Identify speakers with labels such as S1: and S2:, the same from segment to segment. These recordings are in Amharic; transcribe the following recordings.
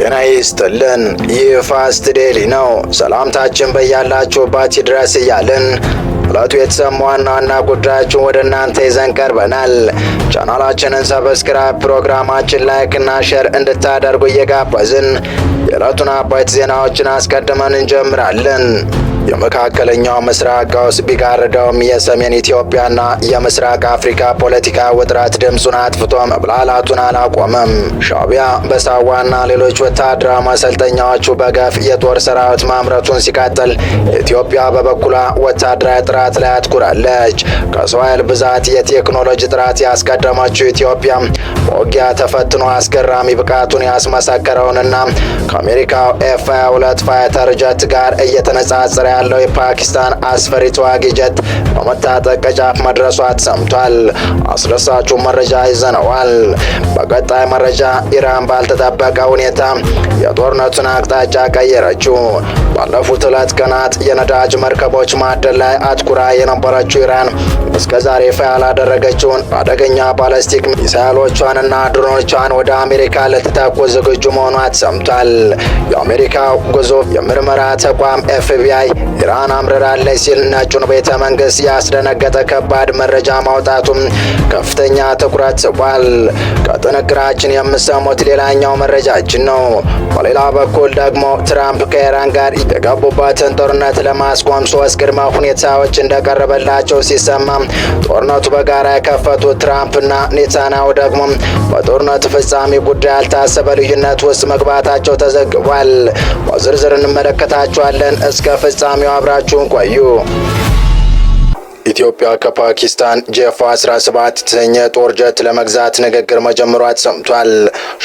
S1: ጤና ይስጥልን። ይህ ፋስት ዴሊ ነው። ሰላምታችን በያላችሁበት ይድረስ እያልን ዕለቱ የተሰሙ ዋና ዋና ጉዳዮችን ወደ እናንተ ይዘን ቀርበናል። ቻናላችንን ሰብስክራይብ፣ ፕሮግራማችን ላይክ እና ሼር እንድታደርጉ እየጋበዝን የዕለቱን አበይት ዜናዎችን አስቀድመን እንጀምራለን። የመካከለኛው ምስራቅ ቀውስ ቢጋርደውም የሰሜን ኢትዮጵያና የምስራቅ አፍሪካ ፖለቲካ ውጥረት ድምፁን አጥፍቶ መብላላቱን አላቆመም። ሻዕቢያ በሳዋና ሌሎች ወታደራዊ ማሰልጠኛዎቹ በገፍ የጦር ሰራዊት ማምረቱን ሲቀጥል፣ ኢትዮጵያ በበኩሏ ወታደራዊ ጥራት ላይ አትኩራለች። ከሰው ኃይል ብዛት የቴክኖሎጂ ጥራት ያስቀደመችው ኢትዮጵያ በውጊያ ተፈትኖ አስገራሚ ብቃቱን ያስመሰከረውንና ከአሜሪካው ኤፍ-22 ፋይተር ጀት ጋር እየተነጻጸረ ያለው የፓኪስታን አስፈሪ ተዋጊ ጀት በመታጠቅ ጫፍ መድረሷ ተሰምቷል። አስደሳቹ መረጃ ይዘነዋል። በቀጣይ መረጃ ኢራን ባልተጠበቀ ሁኔታ የጦርነቱን አቅጣጫ ቀየረችው። ባለፉት 2 ቀናት የነዳጅ መርከቦች ማዕድን ላይ አትኩራ የነበረችው ኢራን እስከዛሬ ይፋ ያላደረገችውን አደገኛ ባላስቲክ ሚሳይሎቿንና ድሮኖቿን ወደ አሜሪካ ልትተኩስ ዝግጁ መሆኗ ተሰምቷል። የአሜሪካው ግዙፍ የምርመራ ተቋም ኤፍቢአይ ኢራን አምርራለች ሲል ነጩን ቤተ መንግስት ያስደነገጠ ከባድ መረጃ ማውጣቱም ከፍተኛ ትኩረት ስቧል። ከጥንቅራችን የምሰሙት ሌላኛው መረጃችን ነው። በሌላ በኩል ደግሞ ትራምፕ ከኢራን ጋር የገቡበትን ጦርነት ለማስቆም 3 ቅድመ ሁኔታዎች እንደቀረበላቸው ሲሰማ፣ ጦርነቱ በጋራ የከፈቱት ትራምፕና ኔታንያሁ ደግሞ በጦርነቱ ፍጻሜ ጉዳይ ያልታሰበ ልዩነት ውስጥ መግባታቸው ተዘግቧል። በዝርዝር እንመለከታቸዋለን። እስከ ፍጻሜው አብራችሁን ቆዩ። ኢትዮጵያ ከፓኪስታን ጄፍ-17 የተሰኘ ጦር ጀት ለመግዛት ንግግር መጀመሯ ተሰምቷል።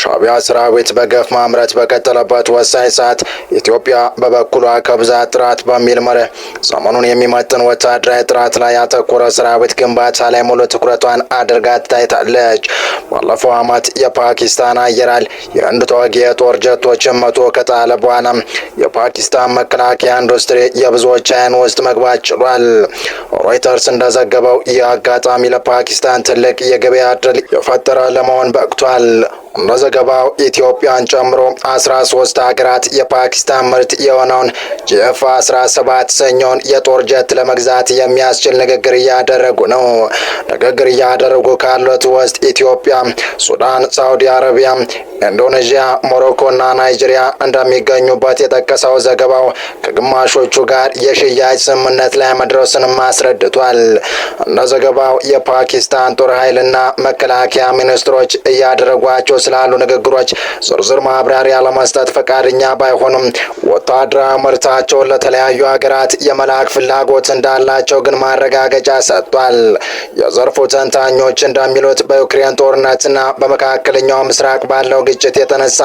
S1: ሻዕቢያ ሰራዊት በገፍ ማምረት በቀጠለበት ወሳኝ ሰዓት ኢትዮጵያ በበኩሏ ከብዛት ጥራት በሚል መርህ ዘመኑን የሚመጥን ወታደራዊ ጥራት ላይ ያተኮረ ሰራዊት ግንባታ ላይ ሙሉ ትኩረቷን አድርጋ ታይታለች። ባለፈው ዓመት የፓኪስታን አየር ኃይል የህንድ ተዋጊ የጦር ጀቶችን መቶ ከጣለ በኋላ የፓኪስታን መከላከያ ኢንዱስትሪ የብዙዎች ዓይን ውስጥ መግባት ችሏል። ሮይተርስ እንደዘገበው ይህ አጋጣሚ ለፓኪስታን ትልቅ የገበያ ዕድል የፈጠረ ለመሆን በቅቷል። እንደ ዘገባው ኢትዮጵያን ጨምሮ 13 ሀገራት የፓኪስታን ምርት የሆነውን ጄፍ-17 ሰኞን የጦር ጀት ለመግዛት የሚያስችል ንግግር እያደረጉ ነው። ንግግር እያደረጉ ካሉት ውስጥ ኢትዮጵያ፣ ሱዳን፣ ሳውዲ አረቢያ፣ ኢንዶኔዥያ፣ ሞሮኮና ናይጄሪያ እንደሚገኙበት የጠቀሰው ዘገባው ከግማሾቹ ጋር የሽያጭ ስምምነት ላይ መድረሱንም አስረድቷል። እንደ ዘገባው የፓኪስታን ጦር ኃይልና መከላከያ ሚኒስትሮች እያደረጓቸው ስላሉ ንግግሮች ዝርዝር ማብራሪያ ለመስጠት ፈቃደኛ ባይሆኑም ወታደራዊ ምርታቸውን ለተለያዩ ሀገራት የመላክ ፍላጎት እንዳላቸው ግን ማረጋገጫ ሰጥቷል። የዘርፉ ተንታኞች እንደሚሉት በዩክሬን ጦርነትና በመካከለኛው ምስራቅ ባለው ግጭት የተነሳ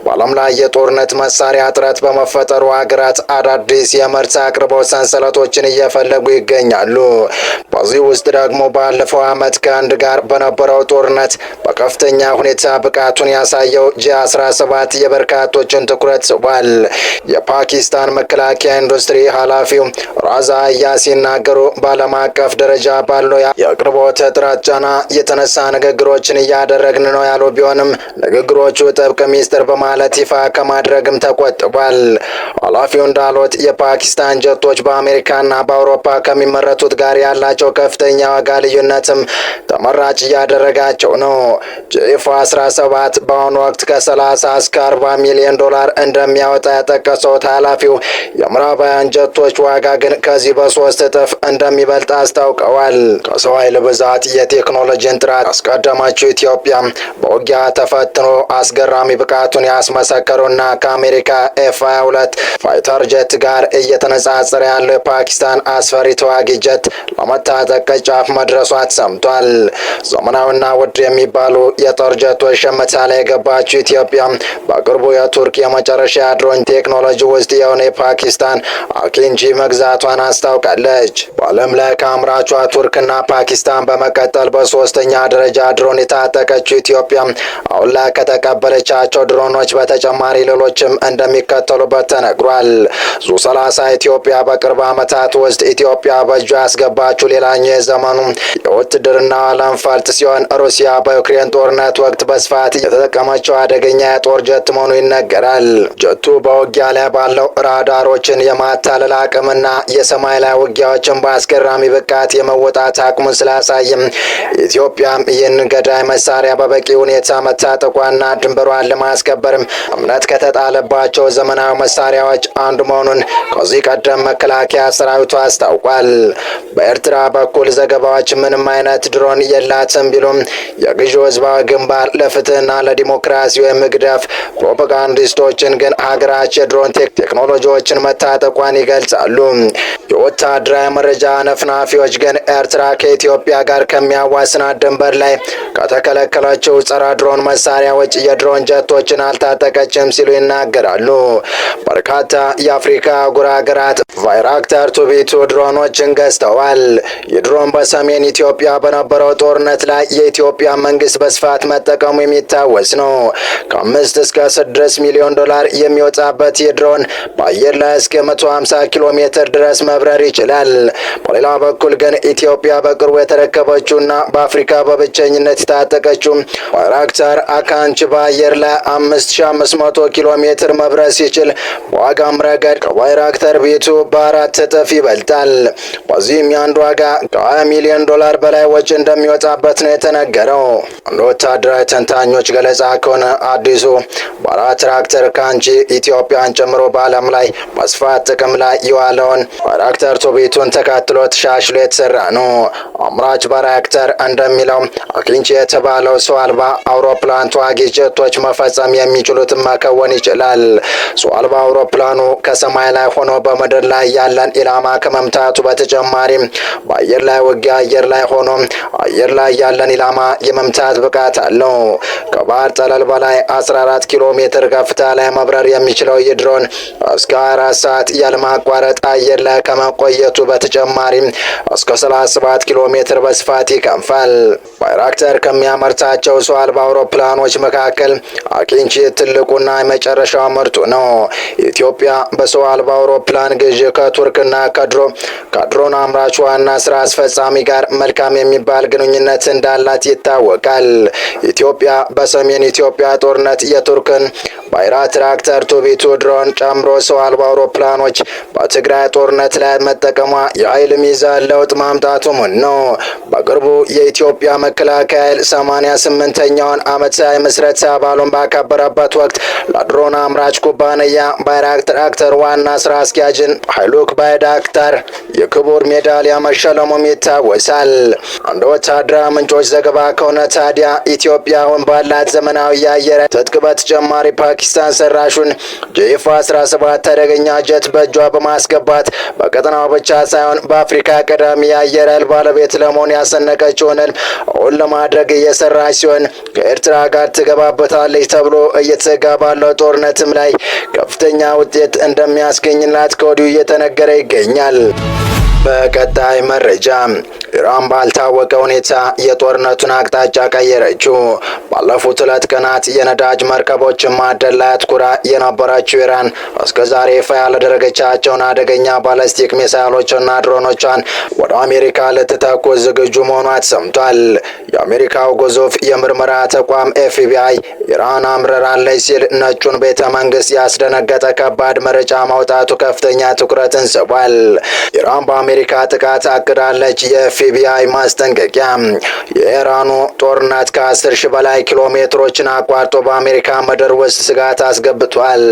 S1: በዓለም ላይ የጦርነት መሳሪያ እጥረት በመፈጠሩ ሀገራት አዳዲስ የምርት አቅርቦት ሰንሰለቶችን እየፈለጉ ይገኛሉ። በዚህ ውስጥ ደግሞ ባለፈው ዓመት ከህንድ ጋር በነበረው ጦርነት በከፍተኛ ሁኔታ ብቃቱን ያሳየው ጄ-17 የበርካቶችን ትኩረት ስቧል። የፓኪስታን መከላከያ ኢንዱስትሪ ኃላፊው ራዛ አያ ሲናገሩ በዓለም አቀፍ ደረጃ ባለው የአቅርቦት እጥረት ጫና የተነሳ ንግግሮችን እያደረግን ነው ያሉ ቢሆንም ንግግሮቹ ጥብቅ ሚስጥር በማለት ይፋ ከማድረግም ተቆጥቧል። ኃላፊው እንዳሉት የፓኪስታን ጀቶች በአሜሪካና በአውሮፓ ከሚመረቱት ጋር ያላቸው ከፍተኛ ዋጋ ልዩነትም ተመራጭ እያደረጋቸው ነው። ጄፍ-17 በአሁኑ ወቅት ከ30 እስከ 40 ሚሊዮን ዶላር እንደሚያወጣ የጠቀሱት ኃላፊው የምዕራባውያን ጀቶች ዋጋ ግን ከዚህ በ3 እጥፍ እንደሚበልጥ አስታውቀዋል። ከሰው ኃይል ብዛት የቴክኖሎጂን ጥራት ያስቀደመችው ኢትዮጵያ በውጊያ ተፈትኖ አስገራሚ ብቃቱን ያስመሰከሩና ከአሜሪካ ኤፍ-22 ፋይተር ጀት ጋር እየተነጻጸረ ያለው የፓኪስታን አስፈሪ ተዋጊ ጀት ለመታጠቅ ጫፍ መድረሷ ተሰምቷል። ዘመናዊና ውድ የሚባሉ የጦር ጀቶች ሸመታ ላይ የገባችው ኢትዮጵያ በቅርቡ የቱርክ የመጨረሻ ድሮን ቴክኖሎጂ ውስጥ የሆነ የፓኪስታን አኪንጂ መግዛቷን አስታውቃለች። በዓለም ላይ ከአምራቿ ቱርክና ፓኪስታን በመቀጠል በ3ኛ ደረጃ ድሮን የታጠቀችው ኢትዮጵያ አሁን ላይ ከተቀበለቻቸው ድሮኖች በተጨማሪ ሌሎችም እንደሚከተሉበት ተነግሯል። ሱ-30 ኢትዮጵያ በቅርብ ዓመታት ውስጥ ኢትዮጵያ በእጇ ያስገባችው ሌላኛው የዘመኑ የውትድርና ዓለም ፈርጥ ሲሆን ሩሲያ በዩክሬን ጦርነት ወቅት በስፋት የተጠቀመችው አደገኛ የጦር ጀት መሆኑ ይነገራል። ጀቱ በውጊያ ላይ ባለው ራዳሮችን የማታለል አቅምና የሰማይ ላይ ውጊያዎችን በአስገራሚ ብቃት የመወጣት አቅሙን ስላሳይም ኢትዮጵያም ይህን ገዳይ መሳሪያ በበቂ ሁኔታ መታጠቋና ድንበሯን ለማስከበርም እምነት ከተጣለባቸው ዘመናዊ መሳሪያዎች አንዱ መሆኑን ከዚህ ቀደም መከላከያ ሰራዊቱ አስታውቋል። በኤርትራ በኩል ዘገባዎች ምንም አይነት ድሮን የላትም ቢሉም የግዢው ህዝባዊ ግንባር ለፍትህና ለዲሞክራሲ መግደፍ ፕሮፓጋንዲስቶችን ግን ሀገራቸው የድሮን ቴክኖሎጂዎችን መታጠቋን ይገልጻሉ። የወታደራዊ መረጃ ነፍናፊዎች ግን ኤርትራ ከኢትዮጵያ ጋር ከሚያዋስናት ድንበር ላይ ከተከለከለችው ጸረ ድሮን መሳሪያ ውጭ የድሮን ጀቶችን አልታጠቀችም ሲሉ ይናገራሉ። በርካታ የአፍሪካ አህጉር ሀገራት ቫይራክተር ቱቢቱ ድሮኖችን ገዝተዋል። የድሮን በሰሜን ኢትዮጵያ በነበረው ጦርነት ላይ የኢትዮጵያ መንግስት በስፋት መጠቀሙ የሚታወስ ነው። ከ5 እስከ 6 ሚሊዮን ዶላር የሚወጣበት የድሮን በአየር ላይ እስከ 150 ኪሎ ሜትር ድረስ መብረር ይችላል። በሌላ በኩል ግን ኢትዮጵያ በቅርቡ የተረከበችውና በአፍሪካ በብቸኝነት የታጠቀችው ቫይራክተር አካንች በአየር ላይ 5500 ኪሎ ሜትር መብረር ሲችል በዋጋም ረገድ ከቫይራክተር ቤቱ በ4 እጥፍ ይበልጣል። በዚህም የአንድ ዋጋ ከ20 ሚሊዮን ዶላር በላይ ወጪ እንደሚወጣበት ነው የተነገረው። እንደ ወታደራዊ ተንታኞች ገለጻ ከሆነ አዲሱ ቫይራክተር ካንቺ ኢትዮጵያን ጨምሮ በዓለም ላይ በስፋት ጥቅም ላይ የዋለውን ቫይራክተር ቱቢቱን ተካትሎ ተሻሽሎ የተሰራ ነው። አምራች ቫይራክተር እንደሚለው አኪንቺ የተባለው ሰው አልባ አውሮፕላን ተዋጊ ጀቶች መፈጸም የሚችሉትን መከወን ይችላል። ሰው አልባ አውሮፕላኑ ከሰማይ ላይ ሆኖ በምድር ላይ ያለን ኢላማ ከመምታቱ በተጨማሪም በአየር ላይ ውጊያ አየር ላይ ሆኖ አየር ላይ ያለን ኢላማ የመምታት ብቃት አለው። ከባህር ጠለል በላይ 14 ኪሎ ሜትር ከፍታ ላይ መብረር የሚችለው የድሮን እስከ 24 ሰዓት ያለማቋረጥ አየር ላይ ከመቆየቱ በተጨማሪም እስከ 37 ኪሎ ሜትር በስፋት ይከንፋል። ቫይራክተር ከሚያመርታቸው ሰው አልባ አውሮፕላኖች መካከል አኪንቺ ትልቁና የመጨረሻው ምርቱ ነው። ኢትዮጵያ በሰው አልባ አውሮፕላን ግዢ ከቱርክና ከድሮን አምራች ዋና ስራ አስፈጻሚ ጋር መልካም የሚባል ግንኙነት እንዳላት ይታወቃል። ኢትዮጵያ በሰሜን ኢትዮጵያ ጦርነት የቱርክን ቫይራክተር ቱቢቱ ድሮን ጨምሮ ሰው አልባ አውሮፕላኖች በትግራይ ጦርነት ላይ መጠቀሟ የኃይል ሚዛን ለውጥ ማምጣቱ ምን ነው። በቅርቡ የኢትዮጵያ መከላከያ ኃይል 88ኛውን ዓመታዊ ምስረታ በዓሉን ባከበረበት ወቅት ለድሮን አምራች ኩባንያ ቫይራክተር ዋና ስራ አስኪያጅን ኃይሉክ ባይራክታር የክቡር ሜዳሊያ መሸለሙም ይታወሳል። እንደ ወታደራዊ ምንጮች ዘገባ ከሆነ ታዲያ ኢትዮጵያ አሁን ባላት ዘመናዊ የአየር ትጥቅ በተጨማሪ ፓኪስታን ሰራሹን ጄፍ-17 አደገኛ ጀት በእጇ በማስገባት በቀጠናው ብቻ ሳይሆን በአፍሪካ ቀዳሚ የአየር ኃይል ባለቤት ለመሆን ያሰነቀችውን እውን ለማድረግ እየሰራች ሲሆን ከኤርትራ ጋር ትገባበታለች ተብሎ እየተሰጋ ባለው ጦርነትም ላይ ከፍተኛ ውጤት እንደሚያስገኝላት ከወዲሁ እየተነገረ ይገኛል። በቀጣይ መረጃ ኢራን ባልታወቀ ሁኔታ የጦርነቱን አቅጣጫ ቀየረችው። ባለፉት 2 ቀናት የነዳጅ መርከቦችን ማዕደን ላይ አትኩራ የነበረችው ኢራን እስከዛሬ ይፋ ያላደረገቻቸውን አደገኛ ባላስቲክ ሚሳይሎችና ድሮኖቿን ወደ አሜሪካ ልትተኩስ ዝግጁ መሆኗ ተሰምቷል። የአሜሪካው ግዙፍ የምርመራ ተቋም ኤፍቢአይ ኢራን አምርራለች ሲል ነጩን ቤተ መንግስት ያስደነገጠ ከባድ መረጃ ማውጣቱ ከፍተኛ ትኩረትን ስቧል። ኢራን በአሜሪካ ጥቃት አቅዳለች። የኤፍቢአይ ማስጠንቀቂያ። የኢራኑ ጦርነት ከ10 ሺህ በላይ ኪሎ ሜትሮችን አቋርጦ በአሜሪካ ምድር ውስጥ ስጋት አስገብቷል።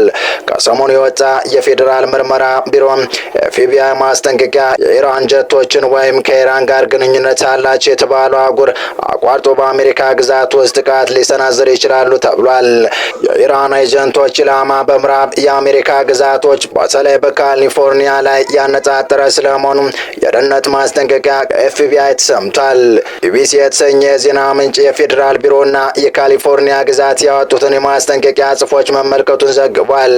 S1: ከሰሞኑ የወጣ የፌዴራል ምርመራ ቢሮ ኤፍቢአይ ማስጠንቀቂያ የኢራን ጀቶችን ወይም ከኢራን ጋር ግንኙነት አላቸው የተባሉ አህጉር አቋርጦ በአሜሪካ ግዛት ውስጥ ጥቃት ሊሰናዘር ይችላሉ ተብሏል። የኢራን ኤጀንቶች ኢላማ በምዕራብ የአሜሪካ ግዛቶች በተለይ በካሊፎርኒያ ላይ ያነጣጠረ ስለመሆኑ የደህንነት ማስጠንቀቂያ ከኤፍቢአይ ተሰምቷል። ቢቢሲ የተሰኘ የዜና ምንጭ የፌዴራል ቢሮና የካሊፎርኒያ ግዛት ያወጡትን የማስጠንቀቂያ ጽሑፎች መመልከቱን ዘግቧል።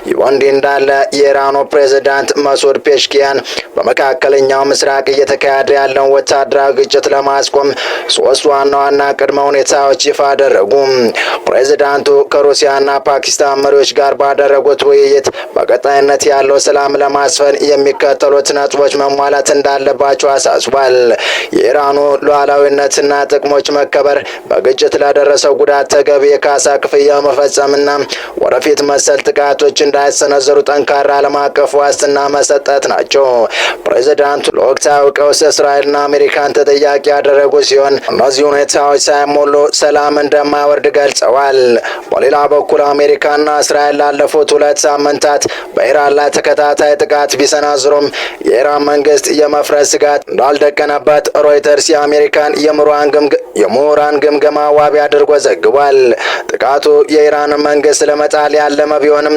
S1: ይህ በእንዲህ እንዳለ የኢራኑ ፕሬዝዳንት መሱድ ፔሽኪያን በመካከለኛው ምስራቅ እየተካሄደ ያለውን ወታደራዊ ግጭት ለማስቆም ሶስት ዋና ዋና ቅድመ ሁኔታዎች ይፋ አደረጉ። ፕሬዝዳንቱ ከሩሲያና ፓኪስታን መሪዎች ጋር ባደረጉት ውይይት በቀጣይነት ያለው ሰላም ለማስፈን የሚከተሉት ነጥቦች መሟላት እንዳለባቸው አሳስቧል። የኢራኑ ሉዓላዊነትና ጥቅሞች መከበር፣ በግጭት ለደረሰው ጉዳት ተገቢ የካሳ ክፍያ መፈጸምና ወደፊት መሰል ጥቃቶች እንዳይሰነዘሩ ጠንካራ ዓለም አቀፍ ዋስትና መሰጠት ናቸው። ፕሬዝዳንቱ ለወቅታዊ ቀውስ እስራኤልና አሜሪካን ተጠያቂ ያደረጉ ሲሆን እነዚህ ሁኔታዎች ሳይሞሉ ሰላም እንደማይወርድ ገልጸዋል። በሌላ በኩል አሜሪካና እስራኤል ላለፉት 2 ሳምንታት በኢራን ላይ ተከታታይ ጥቃት ቢሰናዝሩም የኢራን መንግስት የመፍረስ ስጋት እንዳልደቀነበት ሮይተርስ የአሜሪካን የምሁራን ግምገማ ዋቢ አድርጎ ዘግቧል። ጥቃቱ የኢራን መንግስት ለመጣል ያለመ ቢሆንም